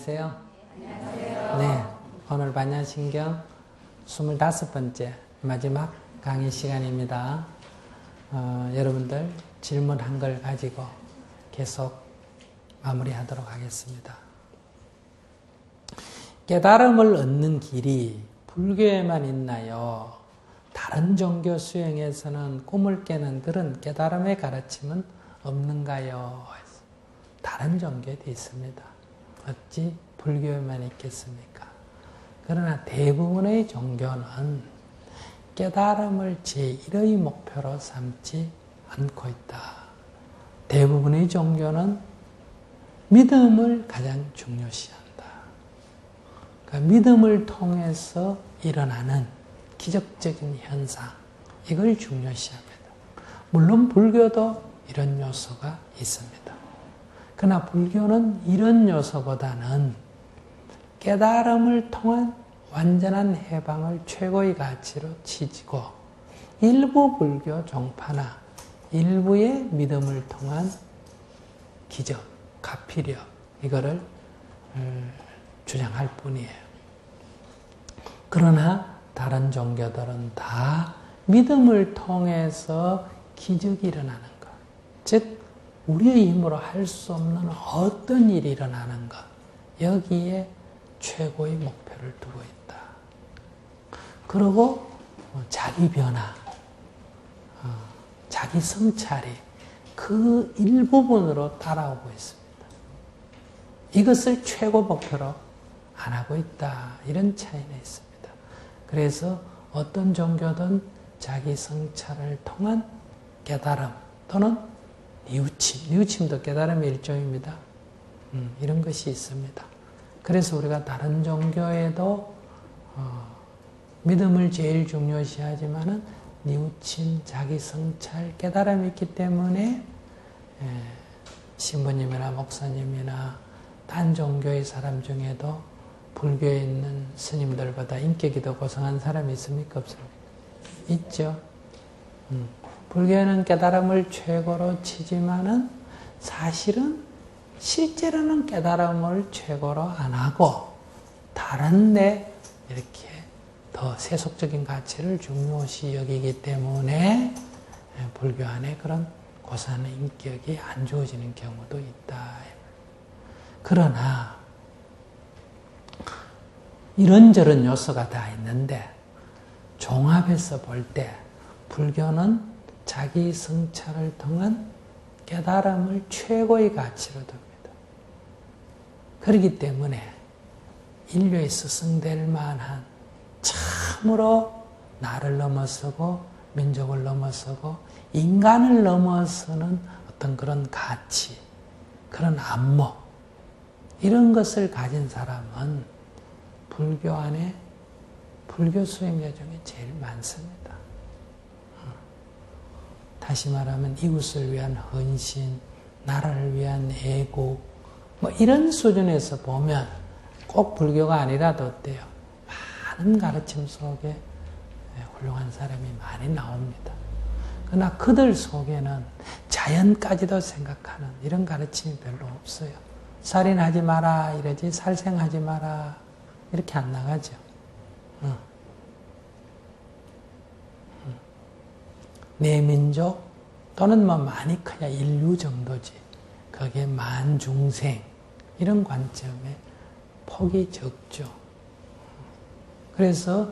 안녕하세요. 안녕하세요. 네, 오늘 반야신경 25번째 마지막 강의 시간입니다. 여러분들 질문한 걸 가지고 계속 마무리하도록 하겠습니다. 깨달음을 얻는 길이 불교에만 있나요? 다른 종교 수행에서는 꿈을 깨는 그런 깨달음의 가르침은 없는가요? 다른 종교에도 있습니다. 어찌 불교에만 있겠습니까? 그러나 대부분의 종교는 깨달음을 제1의 목표로 삼지 않고 있다. 대부분의 종교는 믿음을 가장 중요시한다. 그러니까 믿음을 통해서 일어나는 기적적인 현상, 이걸 중요시합니다. 물론 불교도 이런 요소가 있습니다. 그러나 불교는 이런 요소보다는 깨달음을 통한 완전한 해방을 최고의 가치로 치지고 일부 불교 종파나 일부의 믿음을 통한 기적, 가피력, 이거를 주장할 뿐이에요. 그러나 다른 종교들은 다 믿음을 통해서 기적이 일어나는 것, 즉 우리의 힘으로 할 수 없는 어떤 일이 일어나는 것, 여기에 최고의 목표를 두고 있다. 그리고 자기 변화, 자기 성찰이 그 일부분으로 따라오고 있습니다. 이것을 최고 목표로 안 하고 있다. 이런 차이는 있습니다. 그래서 어떤 종교든 자기 성찰을 통한 깨달음 또는 뉘우침도 깨달음의 일종입니다. 이런 것이 있습니다. 그래서 우리가 다른 종교에도 믿음을 제일 중요시하지만은 뉘우침, 자기 성찰, 깨달음이 있기 때문에 신부님이나 목사님이나 단 종교의 사람 중에도 불교에 있는 스님들보다 인격이 더 고상한 사람이 있습니까? 없습니까? 있죠. 불교는 깨달음을 최고로 치지만은 사실은 실제로는 깨달음을 최고로 안 하고 다른데 이렇게 더 세속적인 가치를 중요시 여기기 때문에 불교 안에 그런 고상한 인격이 안 주어지는 경우도 있다. 그러나 이런저런 요소가 다 있는데 종합해서 볼 때 불교는 자기 성찰을 통한 깨달음을 최고의 가치로 둡니다. 그렇기 때문에 인류에 스승될 만한 참으로 나를 넘어서고 민족을 넘어서고 인간을 넘어서는 어떤 그런 가치, 그런 안목, 이런 것을 가진 사람은 불교 안에 불교 수행자 중에 제일 많습니다. 다시 말하면 이웃을 위한 헌신, 나라를 위한 애국, 뭐 이런 수준에서 보면 꼭 불교가 아니라도 어때요? 많은 가르침 속에 훌륭한 사람이 많이 나옵니다. 그러나 그들 속에는 자연까지도 생각하는 이런 가르침이 별로 없어요. 살인하지 마라 이러지 살생하지 마라 이렇게 안 나가죠. 내 민족 또는 뭐 많이 커야 인류 정도지 거기에 만중생 이런 관점에 폭이 적죠. 그래서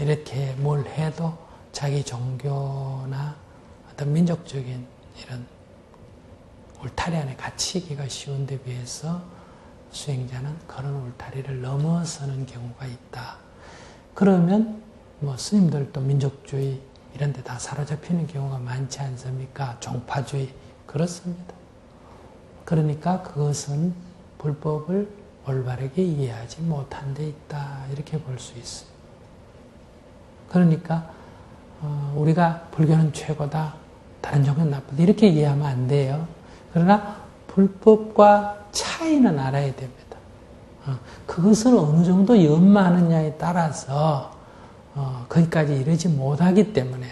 이렇게 뭘 해도 자기 종교나 어떤 민족적인 이런 울타리 안에 갇히기가 쉬운데 비해서 수행자는 그런 울타리를 넘어서는 경우가 있다. 그러면 뭐 스님들도 민족주의 이런 데 다 사로잡히는 경우가 많지 않습니까? 종파주의. 그렇습니다. 그러니까 그것은 불법을 올바르게 이해하지 못한 데 있다. 이렇게 볼 수 있어요. 그러니까 우리가 불교는 최고다. 다른 종교는 나쁘다. 이렇게 이해하면 안 돼요. 그러나 불법과 차이는 알아야 됩니다. 그것을 어느 정도 연마하느냐에 따라서 거기까지 이르지 못하기 때문에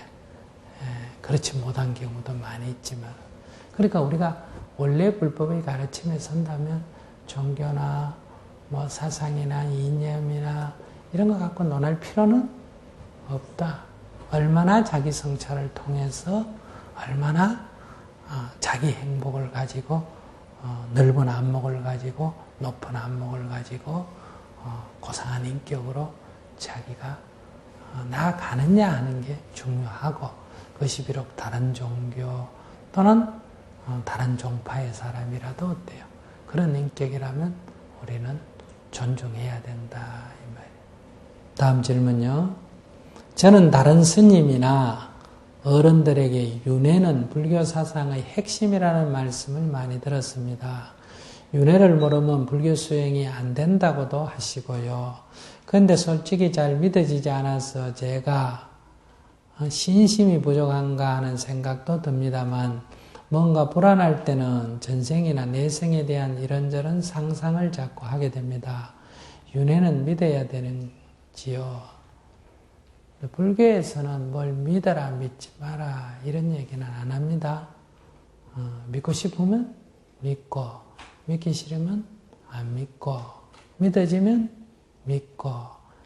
그렇지 못한 경우도 많이 있지만, 그러니까 우리가 원래 불법의 가르침에 선다면 종교나 뭐 사상이나 이념이나 이런 거 갖고 논할 필요는 없다. 얼마나 자기 성찰을 통해서 얼마나 자기 행복을 가지고 넓은 안목을 가지고 높은 안목을 가지고 고상한 인격으로 자기가 나아가느냐 하는 게 중요하고, 그것이 비록 다른 종교 또는 다른 종파의 사람이라도 어때요? 그런 인격이라면 우리는 존중해야 된다 이 말이에요. 다음 질문요. 저는 다른 스님이나 어른들에게 윤회는 불교 사상의 핵심이라는 말씀을 많이 들었습니다. 윤회를 모르면 불교 수행이 안 된다고도 하시고요. 그런데 솔직히 잘 믿어지지 않아서 제가 신심이 부족한가 하는 생각도 듭니다만, 뭔가 불안할 때는 전생이나 내생에 대한 이런저런 상상을 자꾸 하게 됩니다. 윤회는 믿어야 되는지요? 불교에서는 뭘 믿어라 믿지 마라 이런 얘기는 안 합니다. 믿고 싶으면 믿고, 믿기 싫으면 안 믿고, 믿어지면 믿고,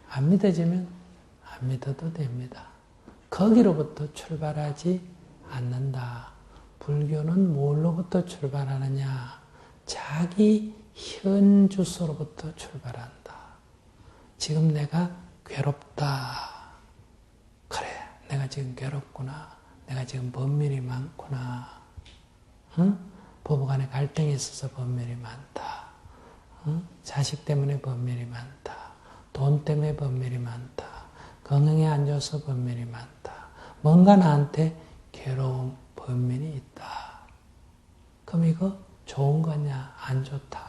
안 믿어지면 안 믿어도 됩니다. 거기로부터 출발하지 않는다. 불교는 뭘로부터 출발하느냐? 자기 현주소로부터 출발한다. 지금 내가 괴롭다. 그래, 내가 지금 괴롭구나. 내가 지금 번밀이 많구나. 응? 부부간에 갈등이 있어서 번밀이 많다. 응? 자식 때문에 번밀이 많다. 돈 때문에 번밀이 많다. 건강이 안 좋아서 번밀이 많다. 뭔가 나한테 괴로움, 번밀이 있다. 그럼 이거 좋은 거냐, 안 좋다.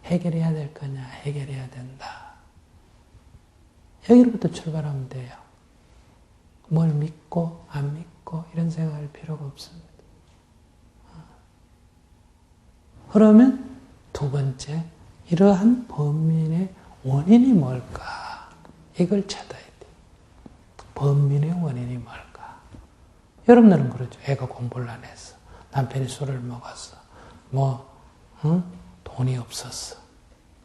해결해야 될 거냐, 해결해야 된다. 여기로부터 출발하면 돼요. 뭘 믿고 안 믿고 이런 생각할 필요가 없습니다. 그러면 두 번째, 이러한 번민의 원인이 뭘까? 이걸 찾아야 돼요. 번민의 원인이 뭘까? 여러분들은 그러죠. 애가 공부를 안 했어. 남편이 술을 먹었어. 돈이 없었어.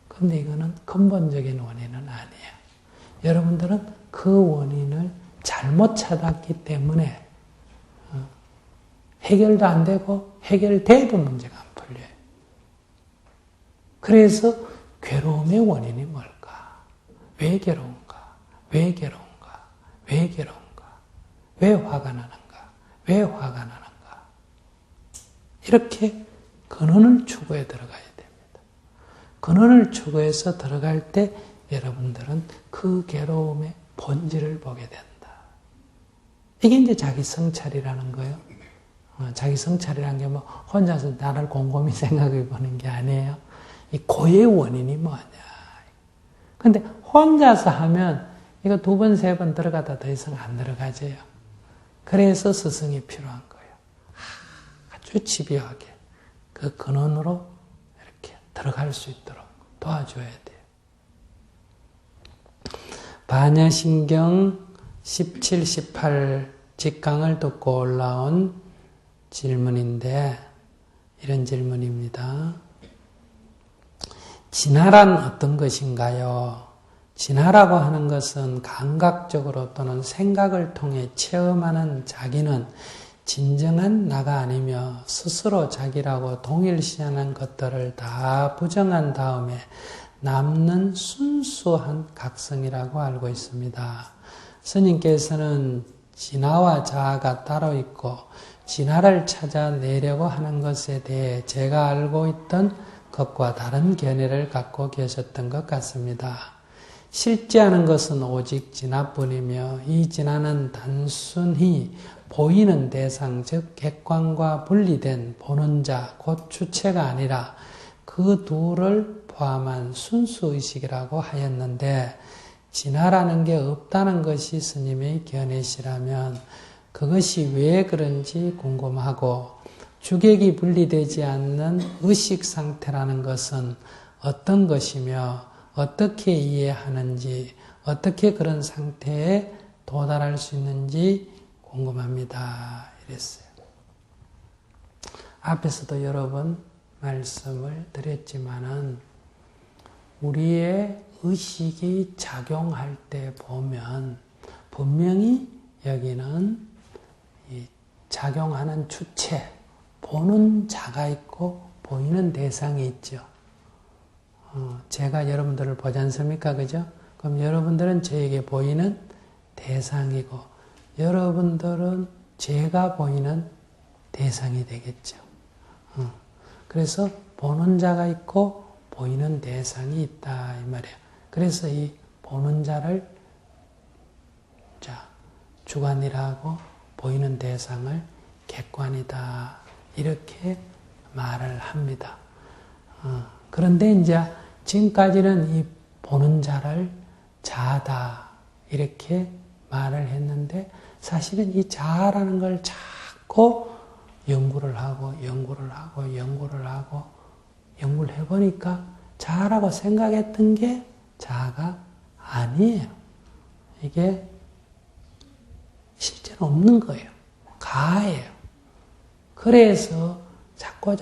근데 이거는 근본적인 원인은 아니에요. 여러분들은 그 원인을 잘못 찾았기 때문에 해결도 안 되고 해결돼도 문제가 안 풀려요. 그래서 괴로움의 원인이 뭘까? 왜 괴로운가? 왜 괴로운가? 왜 괴로운가? 왜 화가 나는가? 왜 화가 나는가? 이렇게 근원을 추구해 들어가야 됩니다. 근원을 추구해서 들어갈 때 여러분들은 그 괴로움의 본질을 보게 된다. 이게 이제 자기 성찰이라는 거예요. 자기 성찰이라는 게 뭐 혼자서 나를 곰곰이 생각해 보는 게 아니에요. 이 고의 원인이 뭐냐. 근데 혼자서 하면 이거 2번, 3번 들어가다 더 이상 안 들어가져요. 그래서 스승이 필요한 거예요. 아주 집요하게 그 근원으로 이렇게 들어갈 수 있도록 도와줘야 돼요. 반야신경 17, 18 직강을 듣고 올라온 질문인데 이런 질문입니다. 진화란 어떤 것인가요? 진화라고 하는 것은 감각적으로 또는 생각을 통해 체험하는 자기는 진정한 나가 아니며 스스로 자기라고 동일시하는 것들을 다 부정한 다음에 남는 순수한 각성이라고 알고 있습니다. 스님께서는 진화와 자아가 따로 있고 진화를 찾아내려고 하는 것에 대해 제가 알고 있던 것과 다른 견해를 갖고 계셨던 것 같습니다. 실제하는 것은 오직 진화뿐이며 이 진화는 단순히 보이는 대상, 즉 객관과 분리된 보는 자, 곧 주체가 아니라 그 둘을 포함한 순수의식이라고 하였는데, 진화라는 게 없다는 것이 스님의 견해시라면 그것이 왜 그런지 궁금하고, 주객이 분리되지 않는 의식 상태라는 것은 어떤 것이며 어떻게 이해하는지, 어떻게 그런 상태에 도달할 수 있는지 궁금합니다. 이랬어요. 앞에서도 여러 번 말씀을 드렸지만은 우리의 의식이 작용할 때 보면 분명히 여기는 이 작용하는 주체, 보는 자가 있고 보이는 대상이 있죠. 제가 여러분들을 보지 않습니까? 그죠? 그럼 여러분들은 저에게 보이는 대상이고 여러분들은 제가 보이는 대상이 되겠죠. 그래서 보는 자가 있고 보이는 대상이 있다 이 말이에요. 그래서 이 보는 자를 주관이라고 보이는 대상을 객관이다 이렇게 말을 합니다. 그런데 이제 지금까지는 이 보는 자를 자다 이렇게 말을 했는데 사실은 이 자라는 걸 자꾸 연구를 해보니까 자라고 생각했던 게 자가 아니에요. 이게 실제로 없는 거예요. 가예요. 그래서 자꾸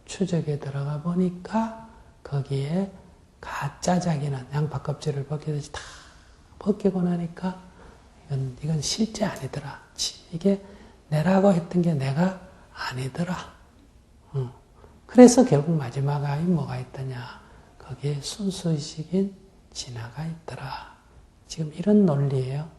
추적에 들어가 보니까 거기에 가짜 자기는 양파 껍질을 벗기듯이 다 벗기고 나니까 이건 실제 아니더라. 이게 내라고 했던 게 내가 아니더라. 그래서 결국 마지막 아이 뭐가 있더냐. 거기에 순수의식인 진화가 있더라. 지금 이런 논리예요.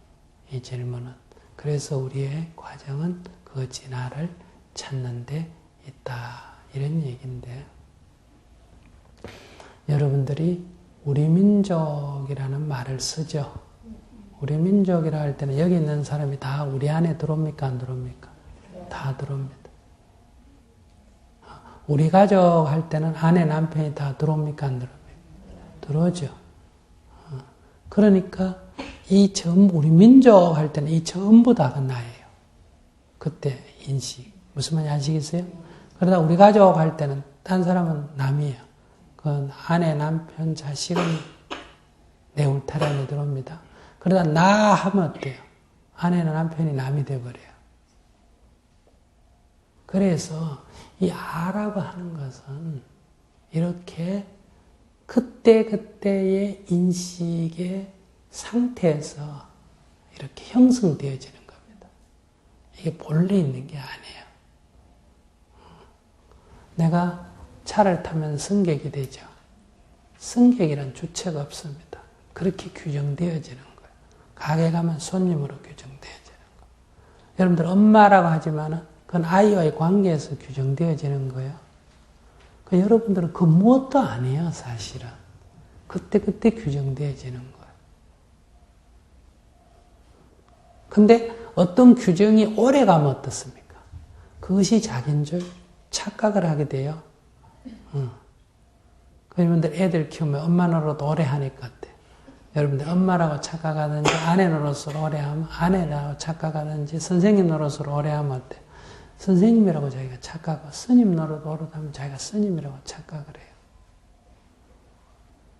이 질문은. 그래서 우리의 과정은 그 진화를 찾는 데 있다. 이런 얘기인데 여러분들이 우리 민족이라는 말을 쓰죠. 우리 민족이라 할 때는 여기 있는 사람이 다 우리 안에 들어옵니까? 안 들어옵니까? 다 들어옵니다. 우리 가족 할 때는 아내, 남편이 다 들어옵니까? 안 들어옵니까? 들어오죠. 그러니까 이 전부, 우리 민족 할 때는 이 전부 다가 나예요. 그때 인식. 무슨 말인지 아시겠어요? 그러다 우리 가족 할 때는 딴 사람은 남이에요. 그 아내, 남편, 자식은 내 울타리 안에 들어옵니다. 그러다 나 하면 어때요? 아내나 남편이 남이 돼버려요. 그래서 이 아라고 하는 것은 이렇게 그때그때의 인식의 상태에서 이렇게 형성되어지는 겁니다. 이게 본래 있는 게 아니에요. 내가 차를 타면 승객이 되죠. 승객이란 주체가 없습니다. 그렇게 규정되어지는 거예요. 가게 가면 손님으로 규정되어지는 거예요. 여러분들 엄마라고 하지만은 그건 아이와의 관계에서 규정되어지는 거예요. 그 여러분들은 그 무엇도 아니에요, 사실은. 그때그때 규정되어지는 거예요. 근데 어떤 규정이 오래 가면 어떻습니까? 그것이 자기인 줄 착각을 하게 돼요. 여러분들 애들 키우면 엄마 노릇 오래 하니까 어때? 여러분들 엄마라고 착각하든지 아내 노릇을 오래 하면 아내라고 착각하든지 선생님 노릇을 오래 하면 어때? 선생님이라고 자기가 착각하고 스님 노릇 오래 하면 자기가 스님이라고 착각을 해요.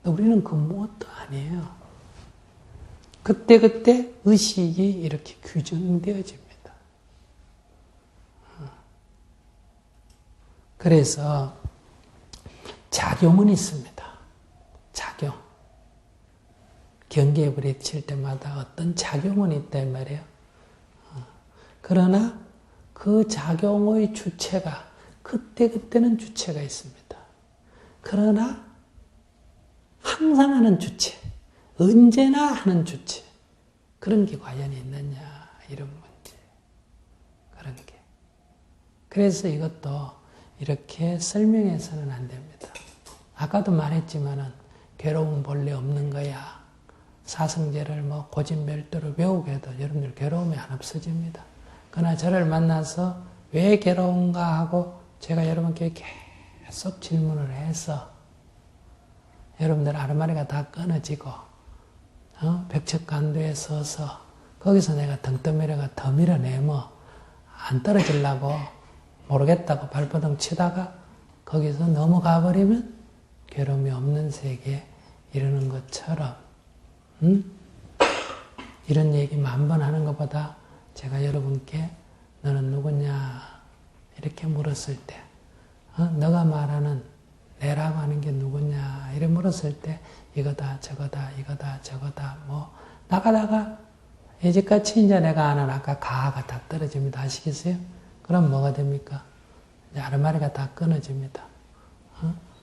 우리는 그 무엇도 아니에요. 그때그때 의식이 이렇게 규정되어집니다. 그래서 작용은 있습니다. 작용. 경계에 불이 칠 때마다 어떤 작용은 있단 말이에요. 그러나 그 작용의 주체가 그때그때는 주체가 있습니다. 그러나 항상 하는 주체, 언제나 하는 주체, 그런 게 과연 있느냐 이런 문제. 그런 게. 그래서 이것도 이렇게 설명해서는 안 됩니다. 아까도 말했지만은 괴로움은 본래 없는 거야. 사성제를 뭐 고진별도로 배우게 해도 여러분들 괴로움이 안 없어집니다. 그러나 저를 만나서 왜 괴로운가 하고 제가 여러분께 계속 질문을 해서 여러분들 아르마리가 다 끊어지고 벽척간도에 서서 거기서 내가 등떠밀어가 더 밀어내면 안 떨어지려고 모르겠다고 발버둥 치다가 거기서 넘어가 버리면 괴로움이 없는 세계 이러는 것처럼 이런 얘기 10,000번 하는 것보다 제가 여러분께 너는 누구냐 이렇게 물었을 때 너가 말하는 내라고 하는 게 누구냐 이래 물었을 때 이거다 저거다 이거다 저거다 뭐 나가다가 이제까지 이제 내가 아는 아까 가가 다 떨어집니다. 아시겠어요? 그럼 뭐가 됩니까? 이제 아르마리가 다 끊어집니다.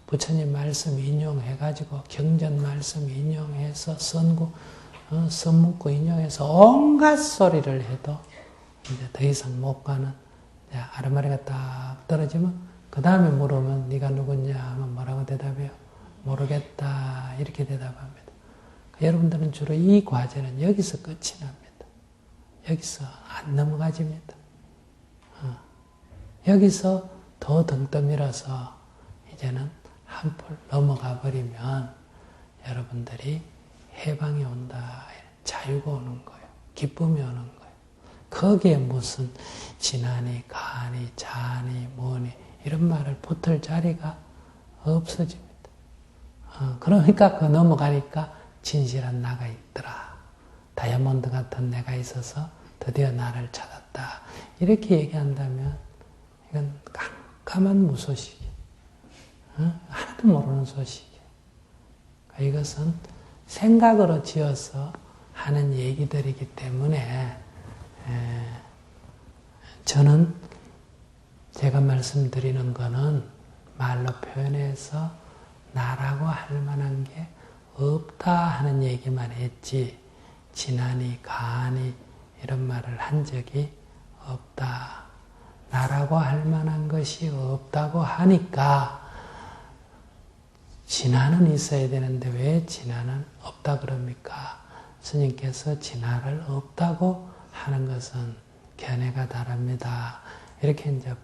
부처님 말씀 인용해가지고 경전 말씀 인용해서 선구 선문구 인용해서 온갖 소리를 해도 이제 더 이상 못 가는 아르마리가 딱 떨어지면 그 다음에 물으면 네가 누구냐 하면 뭐라고 대답해요? 모르겠다 이렇게 대답합니다. 여러분들은 주로 이 과제는 여기서 끝이 납니다. 여기서 안 넘어가집니다. 여기서 더 등 떠밀어서 이제는 한풀 넘어가 버리면 여러분들이 해방이 온다, 자유가 오는 거예요. 기쁨이 오는 거예요. 거기에 무슨 진하니, 가니, 자니, 뭐니 이런 말을 붙을 자리가 없어집니다. 그러니까 그 넘어가니까 진실한 나가 있더라. 다이아몬드 같은 내가 있어서 드디어 나를 찾았다. 이렇게 얘기한다면 이건 깜깜한 무소식이에요. 하나도 모르는 소식이에요. 이것은 생각으로 지어서 하는 얘기들이기 때문에 저는 제가 말씀드리는 거는 말로 표현해서 나라고 할 만한 게 없다 하는 얘기만 했지 지나니 가니 이런 말을 한 적이 없다. 나라고 할 만한 것이 없다고 하니까 진화는 있어야 되는데 왜 진화는 없다 그럽니까? 스님께서 진화를 없다고 하는 것은 견해가 다릅니다. 이렇게 이제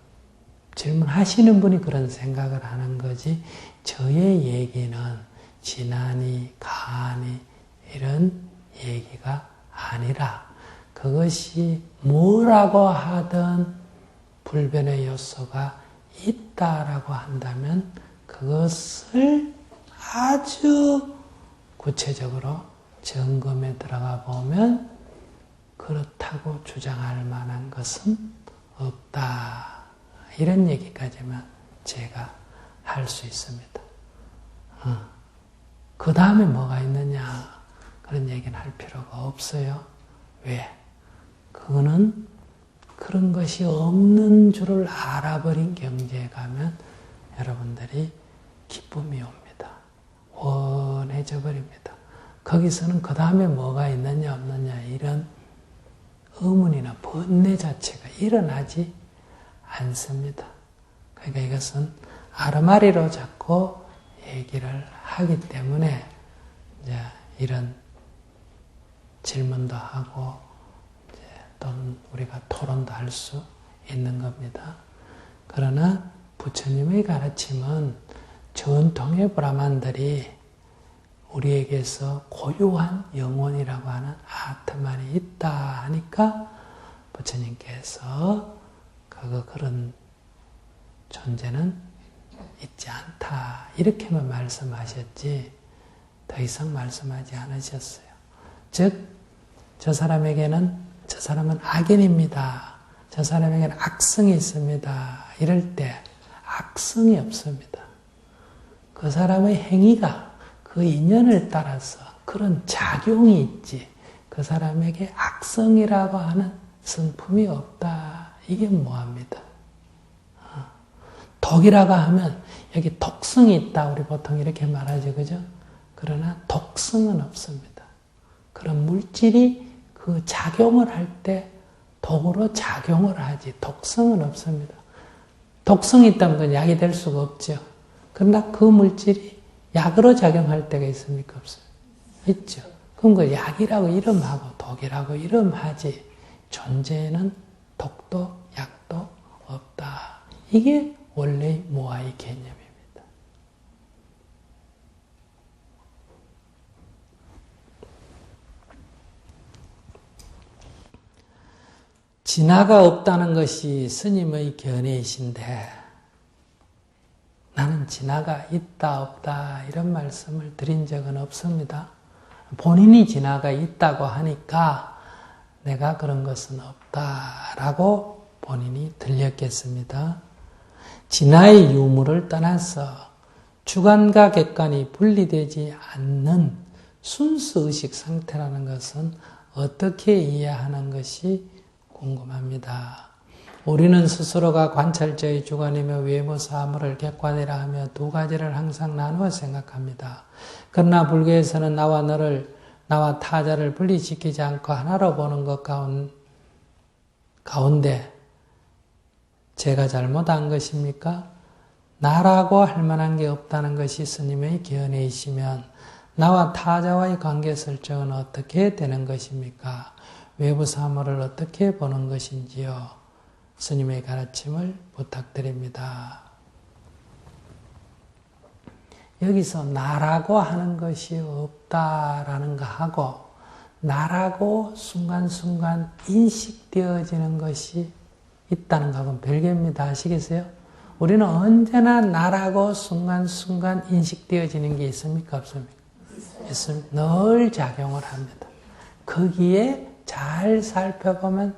질문하시는 분이 그런 생각을 하는 거지 저의 얘기는 진화니 가니 이런 얘기가 아니라 그것이 뭐라고 하든 불변의 요소가 있다라고 한다면 그것을 아주 구체적으로 점검에 들어가 보면 그렇다고 주장할 만한 것은 없다. 이런 얘기까지만 제가 할 수 있습니다. 그 다음에 뭐가 있느냐 그런 얘기는 할 필요가 없어요. 왜? 그거는 그런 것이 없는 줄을 알아버린 경지에 가면 여러분들이 기쁨이 옵니다. 원해져 버립니다. 거기서는 그 다음에 뭐가 있느냐 없느냐 이런 의문이나 번뇌 자체가 일어나지 않습니다. 그러니까 이것은 아르마리로 자꾸 얘기를 하기 때문에 이제 이런 질문도 하고 이제 또 우리가 토론도 할 수 있는 겁니다. 그러나 부처님의 가르침은 전통의 브라만들이 우리에게서 고유한 영혼이라고 하는 아트만이 있다 하니까 부처님께서 그런 존재는 있지 않다 이렇게만 말씀하셨지 더 이상 말씀하지 않으셨어요. 즉 저 사람은 악인입니다. 저 사람에게는 악성이 있습니다. 이럴 때 악성이 없습니다. 그 사람의 행위가 그 인연을 따라서 그런 작용이 있지 그 사람에게 악성이라고 하는 성품이 없다. 이게 뭐합니다. 독이라고 하면 여기 독성이 있다. 우리 보통 이렇게 말하죠. 그죠? 그러나 독성은 없습니다. 그런 물질이 그 작용을 할 때 독으로 작용을 하지 독성은 없습니다. 독성이 있다면 그건 약이 될 수가 없죠. 그러나 그 물질이 약으로 작용할 때가 있습니까? 없어요? 있죠. 그럼 그 약이라고 이름하고 독이라고 이름하지 존재는 독도 약도 없다. 이게 원래 모아의 개념입니다. 진화가 없다는 것이 스님의 견해이신데 나는 진화가 있다 없다 이런 말씀을 드린 적은 없습니다. 본인이 진화가 있다고 하니까 내가 그런 것은 없다라고 본인이 들렸겠습니다. 진화의 유무를 떠나서 주관과 객관이 분리되지 않는 순수의식 상태라는 것은 어떻게 이해하는 것이 궁금합니다. 우리는 스스로가 관찰자의 주관이며 외부 사물을 객관이라 하며 두 가지를 항상 나누어 생각합니다. 그러나 불교에서는 나와 타자를 분리시키지 않고 하나로 보는 것 가운데 제가 잘못한 것입니까? 나라고 할 만한 게 없다는 것이 스님의 견해이시면 나와 타자와의 관계 설정은 어떻게 되는 것입니까? 외부 사물을 어떻게 보는 것인지요? 스님의 가르침을 부탁드립니다. 여기서 나라고 하는 것이 없다라는 거하고 나라고 순간순간 인식되어지는 것이 있다는 거하고는 별개입니다. 아시겠어요? 우리는 언제나 나라고 순간순간 인식되어지는 게 있습니까? 없습니까? 있습니다. 늘 작용을 합니다. 거기에 잘 살펴보면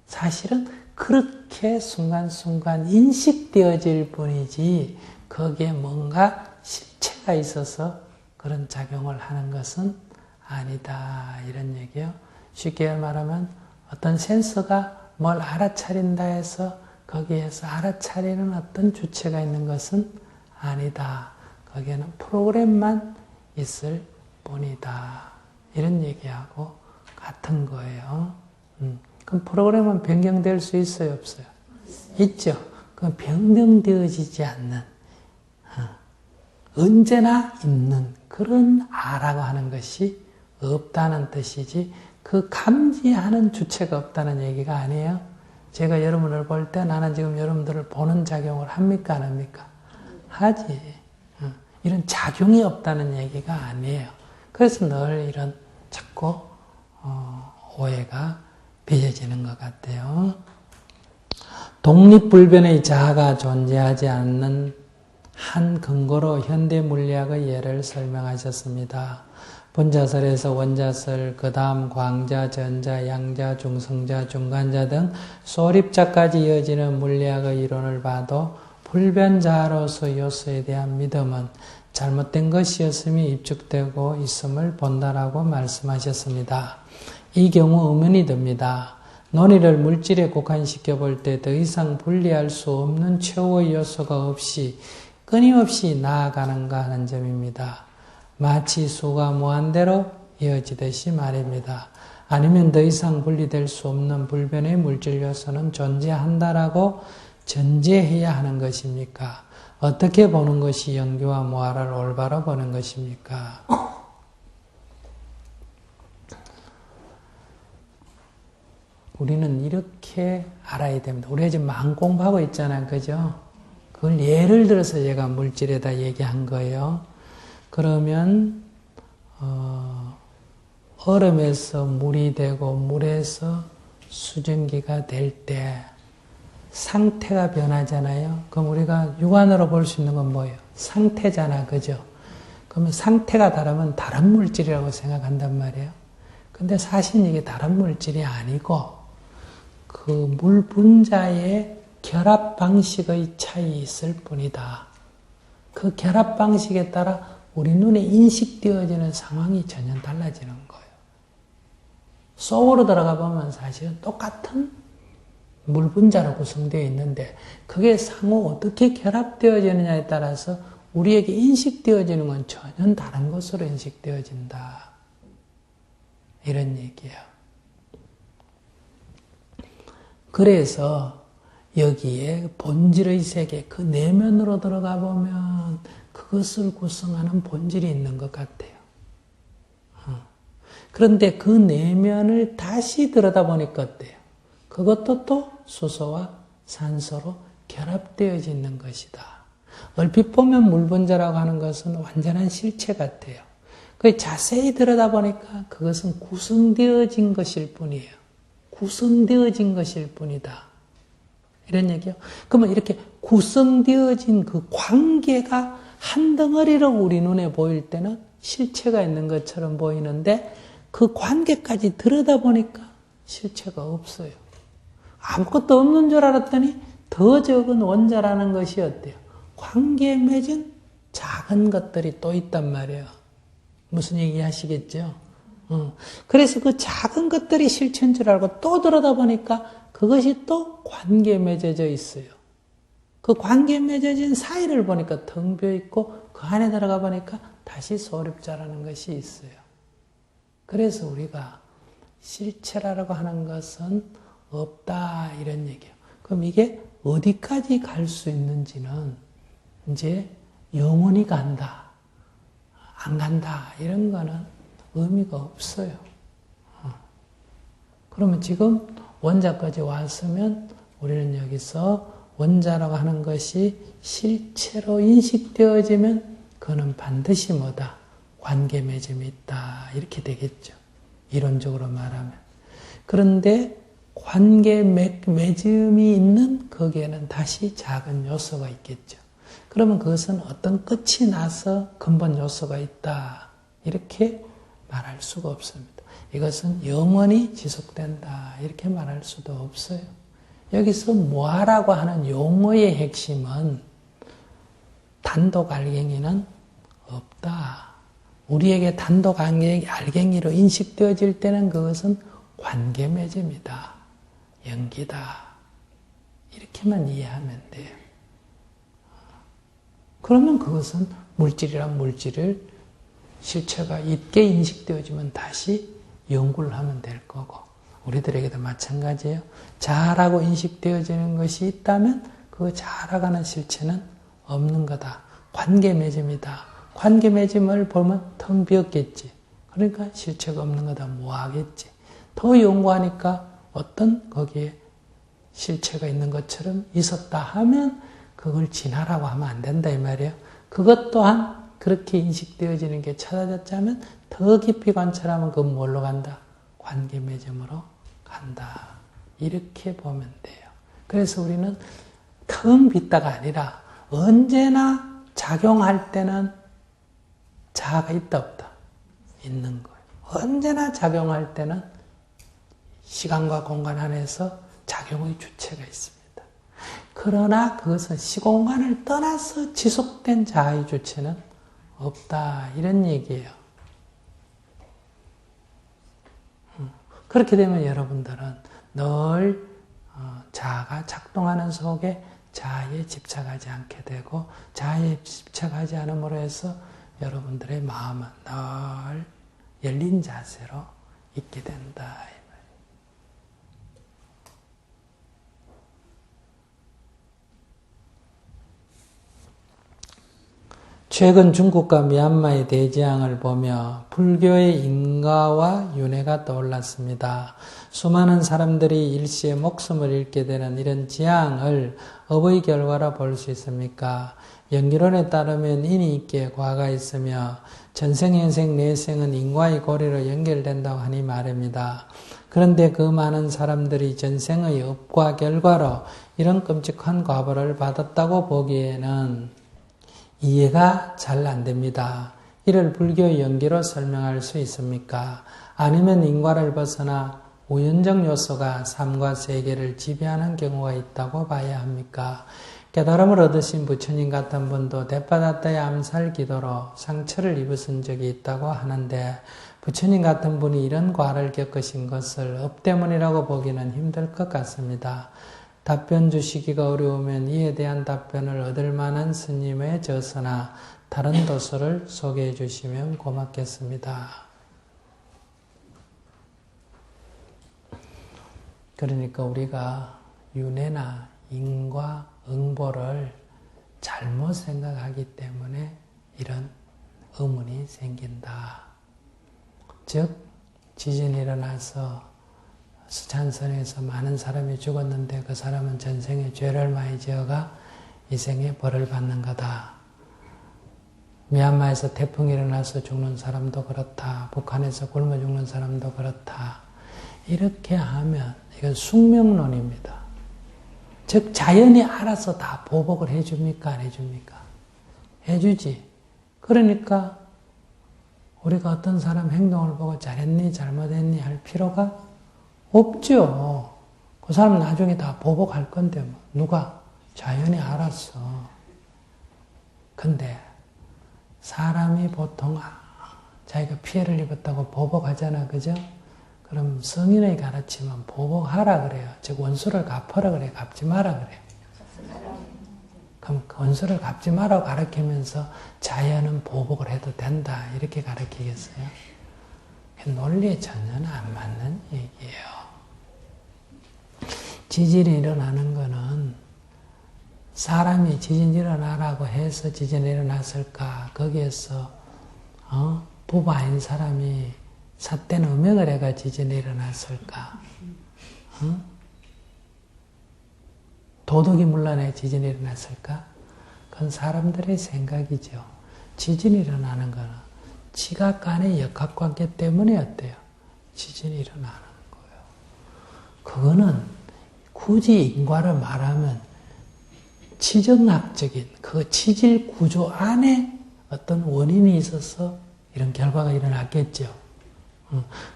사실은 그렇게 순간순간 인식되어질 뿐이지 거기에 뭔가 실체가 있어서 그런 작용을 하는 것은 아니다. 이런 얘기요. 쉽게 말하면 어떤 센서가 뭘 알아차린다 해서 거기에서 알아차리는 어떤 주체가 있는 것은 아니다. 거기에는 프로그램만 있을 뿐이다. 이런 얘기하고 같은 거예요. 그럼 프로그램은 변경될 수 있어요? 없어요? 있죠. 그 변경되어지지 않는 언제나 있는 그런 아라고 하는 것이 없다는 뜻이지 그 감지하는 주체가 없다는 얘기가 아니에요. 제가 여러분을 볼 때 나는 지금 여러분들을 보는 작용을 합니까? 안 합니까? 하지. 이런 작용이 없다는 얘기가 아니에요. 그래서 늘 이런 자꾸 오해가 빚어지는 것 같아요. 독립불변의 자아가 존재하지 않는 한 근거로 현대 물리학의 예를 설명하셨습니다. 본자설에서 원자설, 그 다음 광자, 전자, 양자, 중성자, 중간자 등 소립자까지 이어지는 물리학의 이론을 봐도 불변자로서 요소에 대한 믿음은 잘못된 것이었음이 입증되고 있음을 본다라고 말씀하셨습니다. 이 경우 의문이 듭니다. 논의를 물질에 국한시켜 볼 때 더 이상 분리할 수 없는 최후의 요소가 없이 끊임없이 나아가는가 하는 점입니다. 마치 수가 무한대로 이어지듯이 말입니다. 아니면 더 이상 분리될 수 없는 불변의 물질 요소는 존재한다라고 전제해야 하는 것입니까? 어떻게 보는 것이 영규와 무아를 올바로 보는 것입니까? 우리는 이렇게 알아야 됩니다. 우리가 지금 마음 공부하고 있잖아요. 그죠? 그걸 예를 들어서 제가 물질에다 얘기한 거예요. 그러면 얼음에서 물이 되고 물에서 수증기가 될 때 상태가 변하잖아요. 그럼 우리가 육안으로 볼 수 있는 건 뭐예요? 상태잖아. 그죠? 그러면 상태가 다르면 다른 물질이라고 생각한단 말이에요. 근데 사실 이게 다른 물질이 아니고 그 물 분자의 결합 방식의 차이 있을 뿐이다. 그 결합 방식에 따라 우리 눈에 인식되어지는 상황이 전혀 달라지는 거예요. 속으로 들어가 보면 사실은 똑같은 물 분자로 구성되어 있는데 그게 상호 어떻게 결합되어지느냐에 따라서 우리에게 인식되어지는 건 전혀 다른 것으로 인식되어진다. 이런 얘기예요. 그래서 여기에 본질의 세계, 그 내면으로 들어가 보면 그것을 구성하는 본질이 있는 것 같아요. 그런데 그 내면을 다시 들여다보니까 어때요? 그것도 또 수소와 산소로 결합되어져 있는 것이다. 얼핏 보면 물분자라고 하는 것은 완전한 실체 같아요. 그 자세히 들여다보니까 그것은 구성되어진 것일 뿐이에요. 구성되어진 것일 뿐이다. 이런 얘기요. 그러면 이렇게 구성되어진 그 관계가 한 덩어리로 우리 눈에 보일 때는 실체가 있는 것처럼 보이는데 그 관계까지 들여다보니까 실체가 없어요. 아무것도 없는 줄 알았더니 더 적은 원자라는 것이 어때요? 관계 맺은 작은 것들이 또 있단 말이에요. 무슨 얘기 하시겠죠? 그래서 그 작은 것들이 실체인 줄 알고 또 들여다보니까 그것이 또 관계 맺어져 있어요. 그 관계 맺어진 사이를 보니까 텅 비어 있고 그 안에 들어가 보니까 다시 소립자라는 것이 있어요. 그래서 우리가 실체라고 하는 것은 없다 이런 얘기예요. 그럼 이게 어디까지 갈 수 있는지는 이제 영원히 간다, 안 간다 이런 거는 의미가 없어요. 그러면 지금 원자까지 왔으면 우리는 여기서 원자라고 하는 것이 실체로 인식되어지면 그는 반드시 뭐다? 관계 맺음이 있다. 이렇게 되겠죠. 이론적으로 말하면. 그런데 관계 맺음이 있는 거기에는 다시 작은 요소가 있겠죠. 그러면 그것은 어떤 끝이 나서 근본 요소가 있다. 이렇게 말할 수가 없습니다. 이것은 영원히 지속된다. 이렇게 말할 수도 없어요. 여기서 모아라고 하는 용어의 핵심은 단독 알갱이는 없다. 우리에게 단독 알갱이로 인식되어질 때는 그것은 관계 맺음이다. 연기다. 이렇게만 이해하면 돼요. 그러면 그것은 물질이란 물질을 실체가 있게 인식되어지면 다시 연구를 하면 될 거고 우리들에게도 마찬가지예요. 자아라고 인식되어지는 것이 있다면 그 자아라고 하는 실체는 없는 거다. 관계 맺음이다. 관계 맺음을 보면 텅 비었겠지. 그러니까 실체가 없는 거다. 뭐하겠지. 더 연구하니까 어떤 거기에 실체가 있는 것처럼 있었다 하면 그걸 진화라고 하면 안 된다 이 말이에요. 그것 또한 그렇게 인식되어지는 게 찾아졌자면 더 깊이 관찰하면 그건 뭘로 간다? 관계 맺음으로 간다. 이렇게 보면 돼요. 그래서 우리는 텅 빈다가 아니라 언제나 작용할 때는 자아가 있다 없다? 있는 거예요. 언제나 작용할 때는 시간과 공간 안에서 작용의 주체가 있습니다. 그러나 그것은 시공간을 떠나서 지속된 자아의 주체는 없다. 이런 얘기예요. 그렇게 되면 여러분들은 늘 자아가 작동하는 속에 자아에 집착하지 않게 되고 자아에 집착하지 않음으로 해서 여러분들의 마음은 늘 열린 자세로 있게 된다. 최근 중국과 미얀마의 대지양을 보며 불교의 인가와 윤회가 떠올랐습니다. 수많은 사람들이 일시에 목숨을 잃게 되는 이런 지향을 업의 결과로 볼 수 있습니까? 연기론에 따르면 인이 있기에 과가 있으며 전생, 현생, 내생은 인과의 고리로 연결된다고 하니 말입니다. 그런데 그 많은 사람들이 전생의 업과 결과로 이런 끔찍한 과보를 받았다고 보기에는 이해가 잘 안 됩니다. 이를 불교의 연기로 설명할 수 있습니까? 아니면 인과를 벗어나 우연적 요소가 삶과 세계를 지배하는 경우가 있다고 봐야 합니까? 깨달음을 얻으신 부처님 같은 분도 데빠다따의 암살 기도로 상처를 입으신 적이 있다고 하는데 부처님 같은 분이 이런 과를 겪으신 것을 업 때문이라고 보기는 힘들 것 같습니다. 답변 주시기가 어려우면 이에 대한 답변을 얻을 만한 스님의 저서나 다른 도서를 소개해 주시면 고맙겠습니다. 그러니까 우리가 윤회나 인과 응보를 잘못 생각하기 때문에 이런 의문이 생긴다. 즉 지진이 일어나서 스촨성에서 많은 사람이 죽었는데 그 사람은 전생에 죄를 많이 지어가 이 생에 벌을 받는 거다. 미얀마에서 태풍이 일어나서 죽는 사람도 그렇다. 북한에서 굶어 죽는 사람도 그렇다. 이렇게 하면 이건 숙명론입니다. 즉 자연이 알아서 다 보복을 해줍니까? 안 해줍니까? 해주지. 그러니까 우리가 어떤 사람 행동을 보고 잘했니 잘못했니 할 필요가 없죠. 그 사람 나중에 다 보복할 건데 뭐. 누가? 자연이 알았어. 근데 사람이 보통 자기가 피해를 입었다고 보복하잖아, 그죠? 그럼 성인의 가르침은 보복하라 그래요. 즉 원수를 갚아라 그래요. 갚지 마라 그래요. 그럼 원수를 갚지 마라고 가르치면서 자연은 보복을 해도 된다 이렇게 가르치겠어요? 논리에 전혀 안 맞는 얘기예요. 지진이 일어나는 거는 사람이 지진 일어나라고 해서 지진이 일어났을까? 거기에서 부부 아닌 사람이 삿된 음행을 해가 지진이 일어났을까? 도둑이 물러내 지진이 일어났을까? 그건 사람들의 생각이죠. 지진이 일어나는 거는 지각간의 역학관계 때문에 어때요? 지진이 일어나는 거예요. 그거는 굳이 인과를 말하면 지정학적인 그 치질 구조 안에 어떤 원인이 있어서 이런 결과가 일어났겠죠.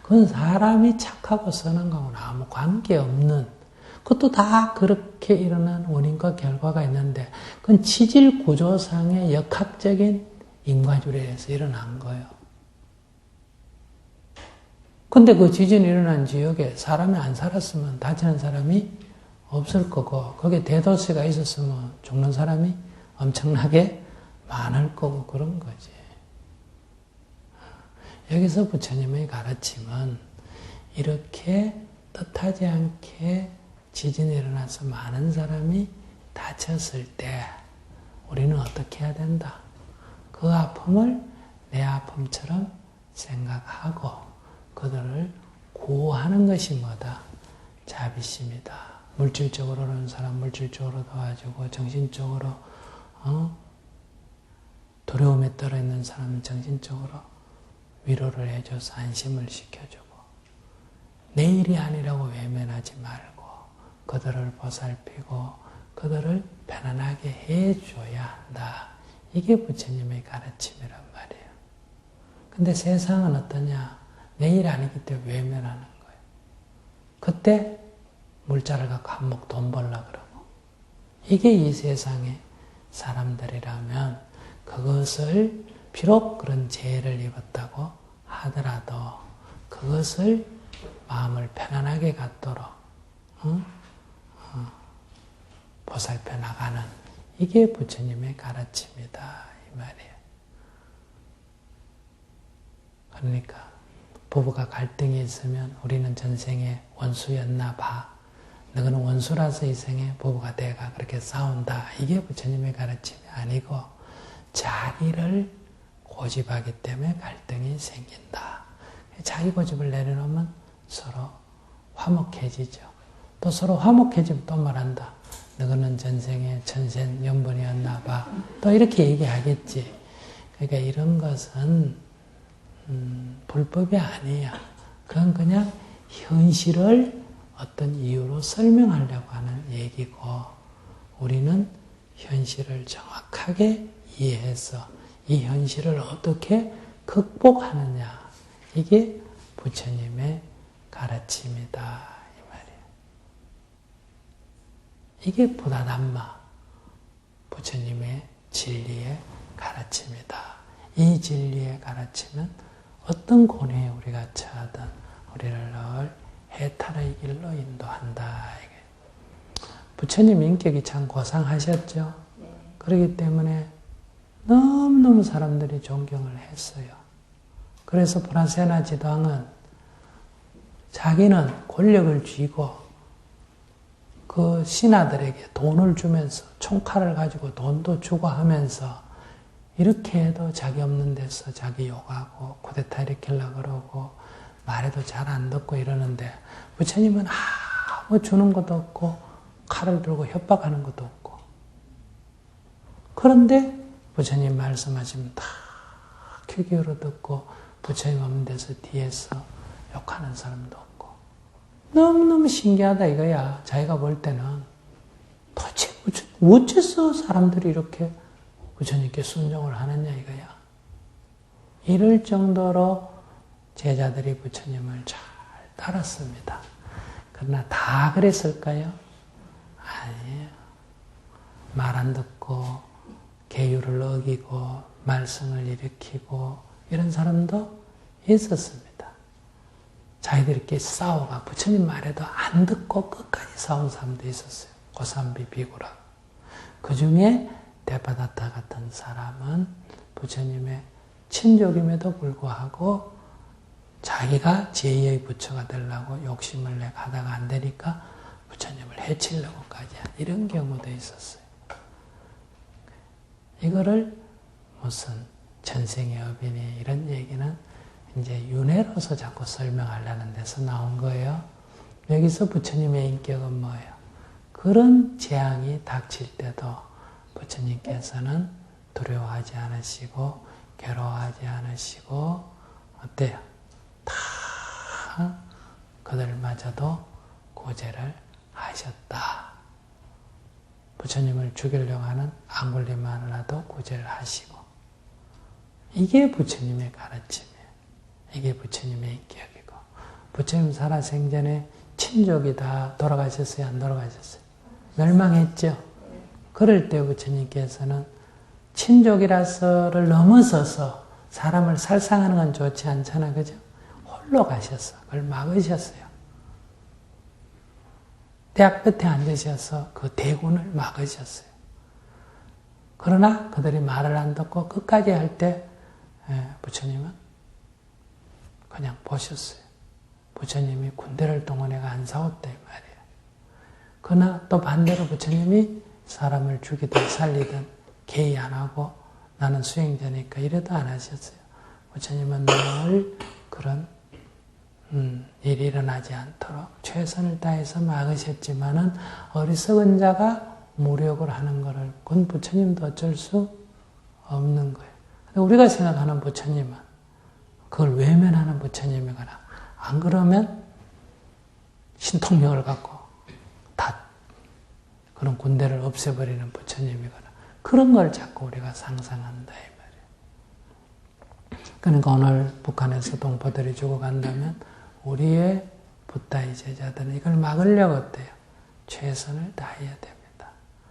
그건 사람이 착하고 선한 거하고는 아무 관계없는, 그것도 다 그렇게 일어난 원인과 결과가 있는데 그건 치질 구조상의 역학적인 인과줄에 의해서 일어난 거예요. 근데 그 지진이 일어난 지역에 사람이 안 살았으면 다치는 사람이 없을 거고, 거기에 대도시가 있었으면 죽는 사람이 엄청나게 많을 거고 그런 거지. 여기서 부처님의 가르침은 이렇게 뜻하지 않게 지진이 일어나서 많은 사람이 다쳤을 때 우리는 어떻게 해야 된다? 그 아픔을 내 아픔처럼 생각하고 그들을 구호하는 것이 뭐다? 자비심이다. 물질적으로는 사람 물질적으로 도와주고 정신적으로 두려움에 떨어 있는 사람은 정신적으로 위로를 해줘서 안심을 시켜주고 내일이 아니라고 외면하지 말고 그들을 보살피고 그들을 편안하게 해줘야 한다. 이게 부처님의 가르침이란 말이에요. 근데 세상은 어떠냐? 내일 아니기 때문에 외면하는 거예요. 그때 물자를 갖고 한몫 돈 벌라 그러고, 이게 이 세상의 사람들이라면 그것을 비록 그런 재해를 입었다고 하더라도 그것을 마음을 편안하게 갖도록 보살펴 나가는, 이게 부처님의 가르침이다 이 말이에요. 그러니까 부부가 갈등이 있으면 우리는 전생에 원수였나 봐. 너는 원수라서 이 생에 부부가 돼가 그렇게 싸운다. 이게 부처님의 가르침이 아니고 자기를 고집하기 때문에 갈등이 생긴다. 자기 고집을 내려놓으면 서로 화목해지죠. 또 서로 화목해지면 또 말한다. 너는 전생에 천생연분이었나 봐. 또 이렇게 얘기하겠지. 그러니까 이런 것은 불법이 아니야. 그건 그냥 현실을 어떤 이유로 설명하려고 하는 얘기고, 우리는 현실을 정확하게 이해해서 이 현실을 어떻게 극복하느냐, 이게 부처님의 가르침이다 이 말이에요. 이게 부다담마, 부처님의 진리의 가르침이다. 이 진리의 가르침은 어떤 고뇌에 우리가 처하든 우리를 늘 해탈의 길로 인도한다. 부처님 인격이 참 고상하셨죠. 그렇기 때문에 너무너무 사람들이 존경을 했어요. 그래서 브라세나 지도왕은 자기는 권력을 쥐고 그 신하들에게 돈을 주면서 총칼을 가지고 돈도 주고 하면서 이렇게 해도 자기 없는 데서 자기 욕하고 쿠데타 일으키려고 그러고 말해도 잘 안 듣고 이러는데, 부처님은 아무 주는 것도 없고 칼을 들고 협박하는 것도 없고, 그런데 부처님 말씀하시면 다 귀 기울여 듣고 부처님 없는 데서 뒤에서 욕하는 사람도 없고, 너무너무 신기하다 이거야. 자기가 볼 때는 도대체 어째서 사람들이 이렇게 부처님께 순종을 하느냐 이거야. 이럴 정도로 제자들이 부처님을 잘 따랐습니다. 그러나 다 그랬을까요? 아니에요. 말 안 듣고 계율을 어기고 말썽을 일으키고 이런 사람도 있었습니다. 자기들끼리 싸워가 부처님 말에도 안 듣고 끝까지 싸운 사람도 있었어요. 고산비 비구라. 그 중에 데파다타 같은 사람은 부처님의 친족임에도 불구하고 자기가 제2의 부처가 되려고 욕심을 내 가다가 안 되니까 부처님을 해치려고까지 한 이런 경우도 있었어요. 이거를 무슨 전생의 업이니 이런 얘기는 이제 윤회로서 자꾸 설명하려는 데서 나온 거예요. 여기서 부처님의 인격은 뭐예요? 그런 재앙이 닥칠 때도 부처님께서는 두려워하지 않으시고 괴로워하지 않으시고 어때요? 다 그들마저도 구제를 하셨다. 부처님을 죽이려고 하는 앙굴리마라도 구제를 하시고 이게 부처님의 가르침이에요. 이게 부처님의 인격이고 부처님 살아생전에 친족이 다 돌아가셨어요? 안 돌아가셨어요? 멸망했죠? 그럴 때 부처님께서는 친족이라서를 넘어서서 사람을 살상하는 건 좋지 않잖아, 그죠? 홀로 가셨어. 그걸 막으셨어요. 대학 끝에 앉으셔서 그 대군을 막으셨어요. 그러나 그들이 말을 안 듣고 끝까지 할 때 부처님은 그냥 보셨어요. 부처님이 군대를 동원해가 안 싸웠다 이 말이에요. 그러나 또 반대로 부처님이 사람을 죽이든 살리든 개의 안 하고 나는 수행자니까 이래도 안 하셨어요. 부처님은 늘 그런 일이 일어나지 않도록 최선을 다해서 막으셨지만은 어리석은 자가 무력을 하는 것을 그건 부처님도 어쩔 수 없는 거예요. 우리가 생각하는 부처님은 그걸 외면하는 부처님이거나 안 그러면 신통력을 갖고 다 그런 군대를 없애버리는 부처님이거나 그런 걸 자꾸 우리가 상상한다 이 말이에요. 그러니까 오늘 북한에서 동포들이 죽어간다면 우리의 붓다이 제자들은 이걸 막으려고 어때요? 최선을 다해야 됩니다.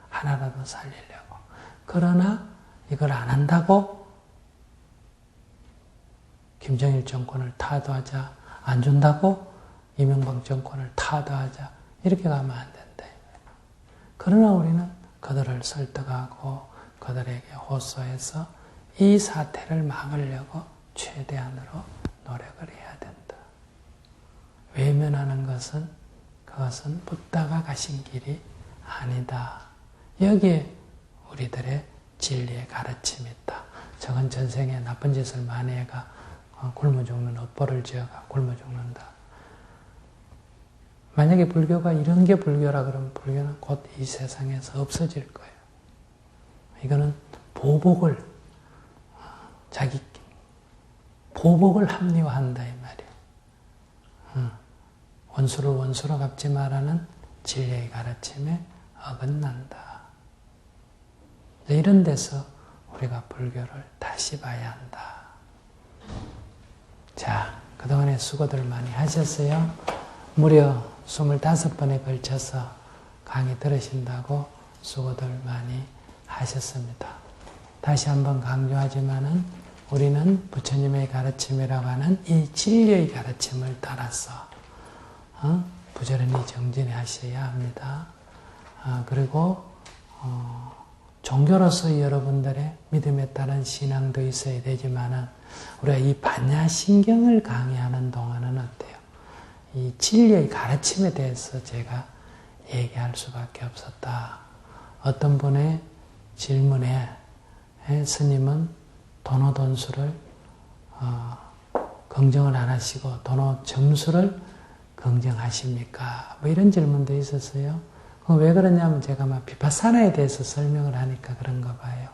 하나라도 살리려고. 그러나 이걸 안 한다고 김정일 정권을 타도하자, 안 준다고 이명박 정권을 타도하자 이렇게 가면 안 된다. 그러나 우리는 그들을 설득하고 그들에게 호소해서 이 사태를 막으려고 최대한으로 노력을 해야 된다. 외면하는 것은 그것은 붓다가 가신 길이 아니다. 여기에 우리들의 진리의 가르침이 있다. 저건 전생에 나쁜 짓을 많이 해가 굶어 죽는 업보를 지어가 굶어 죽는다. 만약에 불교가 이런 게 불교라 그러면 불교는 곧 이 세상에서 없어질 거예요. 이거는 보복을 자기 보복을 합리화한다 이 말이에요. 원수를 원수로 갚지 말라는 진리의 가르침에 어긋난다. 이런 데서 우리가 불교를 다시 봐야 한다. 자, 그동안에 수고들 많이 하셨어요. 무려 25번에 걸쳐서 강의 들으신다고 수고들 많이 하셨습니다. 다시 한번 강조하지만은 우리는 부처님의 가르침이라고 하는 이 진리의 가르침을 따라서 부지런히 정진하셔야 합니다. 그리고 종교로서 여러분들의 믿음에 따른 신앙도 있어야 되지만은 우리가 이 반야신경을 강의하는 동안은 어때요? 이 진리의 가르침에 대해서 제가 얘기할 수밖에 없었다. 어떤 분의 질문에 스님은 도노돈수를 긍정을 안 하시고 도노 점수를 긍정하십니까? 뭐 이런 질문도 있었어요. 왜 그러냐면 제가 막 비파사나에 대해서 설명을 하니까 그런가 봐요.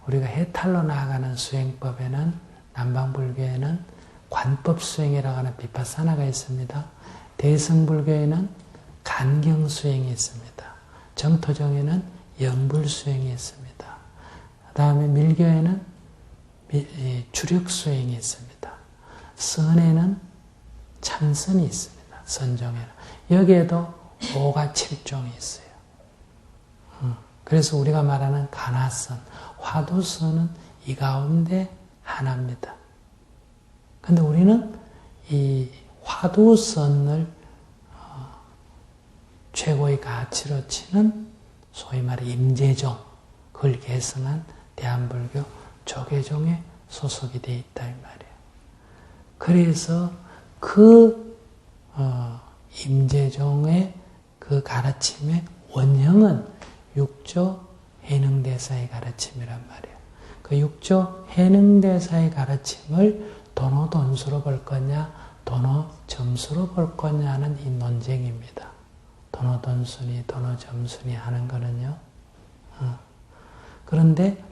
우리가 해탈로 나아가는 수행법에는 남방불교에는 관법 수행이라고 하는 비파사나가 있습니다. 대승불교에는 간경 수행이 있습니다. 정토정에는 영불 수행이 있습니다. 그 다음에 밀교에는 주력 수행이 있습니다. 선에는 참선이 있습니다. 선종에는. 여기에도 5가 7종이 있어요. 그래서 우리가 말하는 가나선, 화두선은 이 가운데 하나입니다. 근데 우리는 이 화두선을 최고의 가치로 치는 소위 말해 임재종, 그걸 계승한 대한불교 조계종에 소속이 되어 있다 이 말이에요. 그래서 그 임재종의 그 가르침의 원형은 육조 해능대사의 가르침이란 말이에요. 그 육조 해능대사의 가르침을 도노돈수로 볼 거냐, 도노점수로 볼 거냐는 이 논쟁입니다. 도노돈수니 도노점수니 하는 거는요. 그런데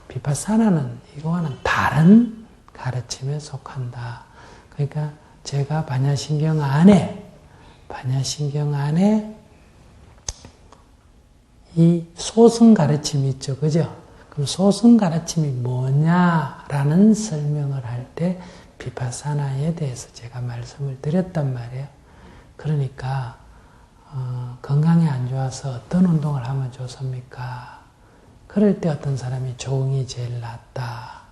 비파사나는 이거와는 다른 가르침에 속한다. 그러니까 제가 반야신경 안에 이 소승 가르침이 있죠. 그죠? 그럼 소승 가르침이 뭐냐라는 설명을 할 때 비파사나에 대해서 제가 말씀을 드렸단 말이에요. 그러니까 건강이 안 좋아서 어떤 운동을 하면 좋습니까? 그럴 때 어떤 사람이 조응이 제일 낫다.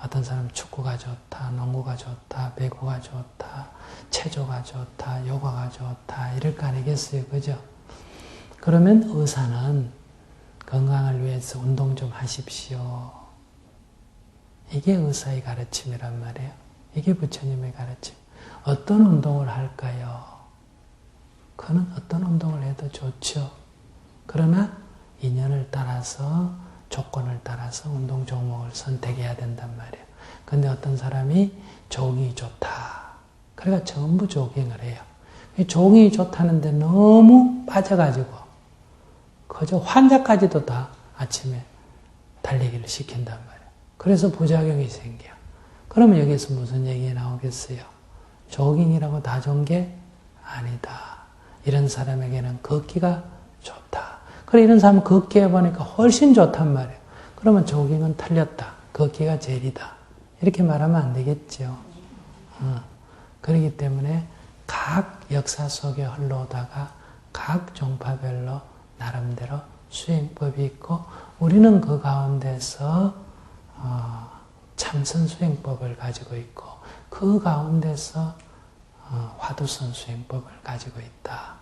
어떤 사람은 축구가 좋다, 농구가 좋다, 배구가 좋다, 체조가 좋다, 요가가 좋다 이럴 거 아니겠어요. 그죠? 그러면 의사는 건강을 위해서 운동 좀 하십시오. 이게 의사의 가르침이란 말이에요. 이게 부처님의 가르침. 어떤 운동을 할까요? 그는 어떤 운동을 해도 좋죠. 그러나 인연을 따라서 조건을 따라서 운동 종목을 선택해야 된단 말이에요. 근데 어떤 사람이 조깅이 좋다. 그러니까 전부 조깅을 해요. 조깅이 좋다는데 너무 빠져가지고 그저 환자까지도 다 아침에 달리기를 시킨단 말이에요. 그래서 부작용이 생겨요. 그러면 여기서 무슨 얘기가 나오겠어요? 조깅이라고 다 좋은 게 아니다. 이런 사람에게는 걷기가 좋다. 그래 이런 사람은 걷기 해보니까 훨씬 좋단 말이에요. 그러면 조깅은 틀렸다. 걷기가 제일이다. 이렇게 말하면 안 되겠죠. 그렇기 때문에 각 역사 속에 흘러오다가 각 종파별로 나름대로 수행법이 있고 우리는 그 가운데서 참선 수행법을 가지고 있고 그 가운데서 화두선 수행법을 가지고 있다.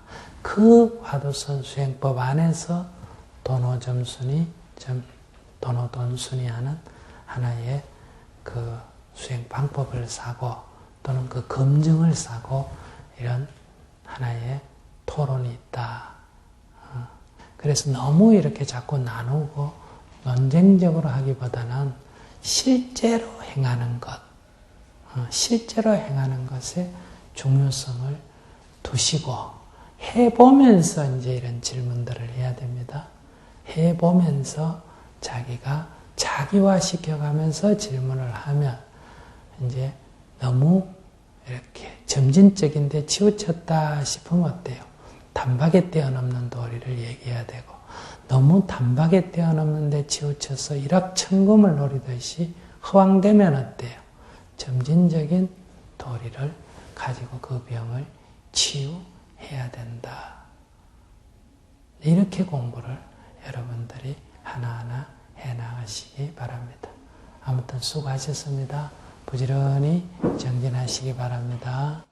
그 화두선 수행법 안에서 도노점순이, 도노돈순이 하는 하나의 그 수행 방법을 사고 또는 그 검증을 사고 이런 하나의 토론이 있다. 그래서 너무 이렇게 자꾸 나누고 논쟁적으로 하기보다는 실제로 행하는 것, 실제로 행하는 것에 중요성을 두시고 해보면서 이제 이런 질문들을 해야 됩니다. 해보면서 자기가 자기화시켜가면서 질문을 하면 이제 너무 이렇게 점진적인데 치우쳤다 싶으면 어때요? 단박에 뛰어넘는 도리를 얘기해야 되고 너무 단박에 뛰어넘는데 치우쳐서 일확천금을 노리듯이 허황되면 어때요? 점진적인 도리를 가지고 그 병을 치유해야 된다. 이렇게 공부를 여러분들이 하나하나 해나가시기 바랍니다. 아무튼 수고하셨습니다. 부지런히 정진하시기 바랍니다.